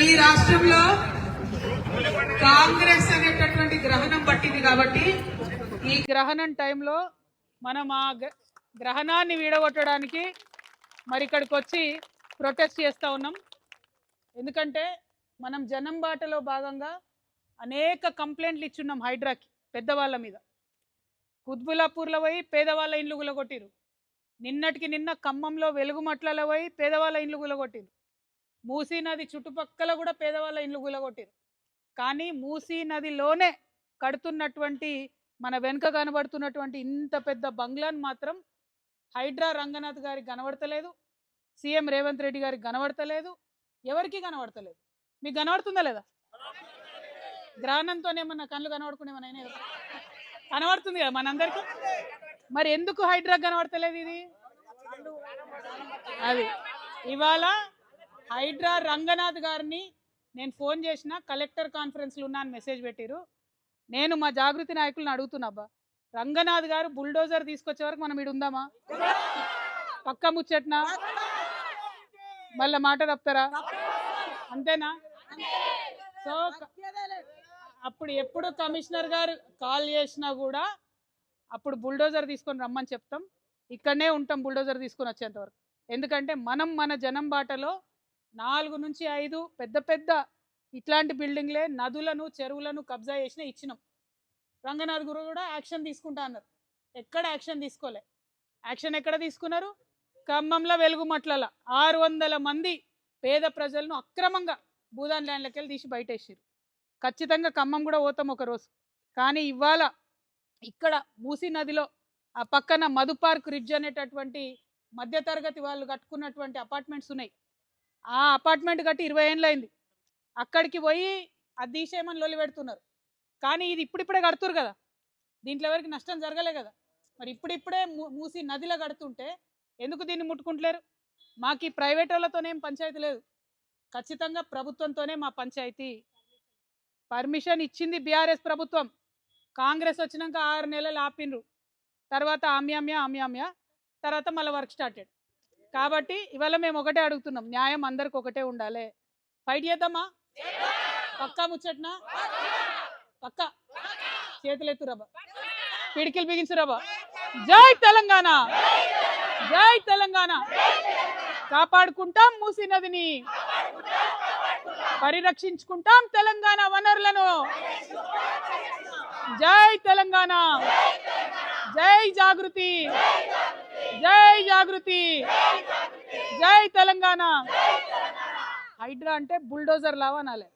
ఈ రాష్ట్రంలో కాంగ్రెస్ అనేటటువంటి గ్రహణం పట్టింది కాబట్టి ఈ గ్రహణం టైంలో మనం ఆ గ్రహణాన్ని వీడగొట్టడానికి మరి ఇక్కడికి వచ్చి ప్రొటెస్ట్ చేస్తూ ఉన్నాం. ఎందుకంటే మనం జనం బాటలో భాగంగా అనేక కంప్లైంట్లు ఇచ్చున్నాం హైడ్రాకి పెద్దవాళ్ళ మీద. కుత్బులాపూర్లో పోయి పేదవాళ్ళ ఇండ్లు గులగొట్టిరు. నిన్నటికి నిన్న ఖమ్మంలో వెలుగుమట్లలో పోయి పేదవాళ్ళ ఇండ్లు గులగొట్టిరు. మూసీ నది చుట్టుపక్కల కూడా పేదవాళ్ళ ఇండ్లు గులగొట్టిరు. కానీ మూసీ నదిలోనే కడుతున్నటువంటి మన వెనుక కనబడుతున్నటువంటి ఇంత పెద్ద బంగ్లాను మాత్రం హైడ్రా రంగనాథ్ గారికి కనబడతలేదు, సీఎం రేవంత్ రెడ్డి గారికి కనబడతలేదు, ఎవరికి కనబడతలేదు. మీకు కనబడుతుందా లేదా? గ్రహణంతోనేమన్నా కళ్ళు కనబడుకునేమన్నా కనబడుతుంది కదా మనందరికీ. మరి ఎందుకు హైడ్రా కనబడతలేదు? ఇది అది ఇవాళ హైడ్రా రంగనాథ్ గారిని నేను ఫోన్ చేసిన, కలెక్టర్ కాన్ఫరెన్స్లో ఉన్నా అని మెసేజ్ పెట్టిరు. నేను మా జాగృతి నాయకులను అడుగుతున్నాబ్బా, రంగనాథ్ గారు బుల్డోజర్ తీసుకొచ్చే వరకు మనం ఇడు ఉందామా? పక్క ముచ్చట్నా? మళ్ళీ మాట తప్పుతారా? అంతేనా? సో అప్పుడు ఎప్పుడు కమిషనర్ గారు కాల్ చేసినా కూడా అప్పుడు బుల్డోజర్ తీసుకొని రమ్మని చెప్తాం. ఇక్కడనే ఉంటాం బుల్డోజర్ తీసుకొని వచ్చేంత వరకు. ఎందుకంటే మనం మన జనం బాటలో 4 నుంచి 5 పెద్ద పెద్ద ఇట్లాంటి బిల్డింగ్లే నదులను చెరువులను కబ్జా చేసినా ఇచ్చినాం. రంగనాథ్ గురు కూడా యాక్షన్ తీసుకుంటా అన్నారు. ఎక్కడ యాక్షన్ తీసుకోలే. యాక్షన్ ఎక్కడ తీసుకున్నారు? ఖమ్మంలో వెలుగుమట్లలో 600 మంది పేద ప్రజలను అక్రమంగా భూదాన్ ల్యాండ్లకి వెళ్ళి తీసి బయటేసారు. ఖచ్చితంగా ఖమ్మం కూడా పోతాం ఒకరోజు. కానీ ఇవాళ ఇక్కడ మూసీ నదిలో ఆ పక్కన మధు పార్క్ రిడ్జ్ అనేటటువంటి మధ్యతరగతి వాళ్ళు కట్టుకున్నటువంటి అపార్ట్మెంట్స్ ఉన్నాయి. ఆ అపార్ట్మెంట్ కట్టి 20 ఏళ్ళు అయింది. అక్కడికి పోయి అది తీసేయమని లొల్లి పెడుతున్నారు. కానీ ఇది ఇప్పుడిప్పుడే కడుతురు కదా, దీంట్లో ఎవరికి నష్టం జరగలే కదా. మరి ఇప్పుడిప్పుడే మూసీ నదిలో కడుతుంటే ఎందుకు దీన్ని ముట్టుకుంటలేరు? మాకు ఈ ప్రైవేట్ వాళ్ళతోనేం పంచాయతీ లేదు, ఖచ్చితంగా ప్రభుత్వంతోనే మా పంచాయతీ. పర్మిషన్ ఇచ్చింది బీఆర్ఎస్ ప్రభుత్వం. కాంగ్రెస్ వచ్చినాక 6 నెలలు ఆపిన్రు. తర్వాత ఆమ్యామ్యా తర్వాత మళ్ళీ వర్క్ స్టార్టెడ్. కాబట్టి ఇవాళ మేము ఒకటే అడుగుతున్నాం, న్యాయం అందరికి ఒకటే ఉండాలి. ఫైట్ చేద్దామా? పక్కా ముచ్చట్నా? పక్కా చేతులు ఎత్తురాబా, పిడికిలు బిగించురాబా. జై తెలంగాణ, జై తెలంగాణ. కాపాడుకుంటాం మూసీ నదిని, పరిరక్షించుకుంటాం తెలంగాణ వనరులను. జై తెలంగాణ, జై జాగృతి, జై జాగృతి, జై తెలంగాణ. హైడ్రా అంటే బుల్డోజర్ లావా నాలే.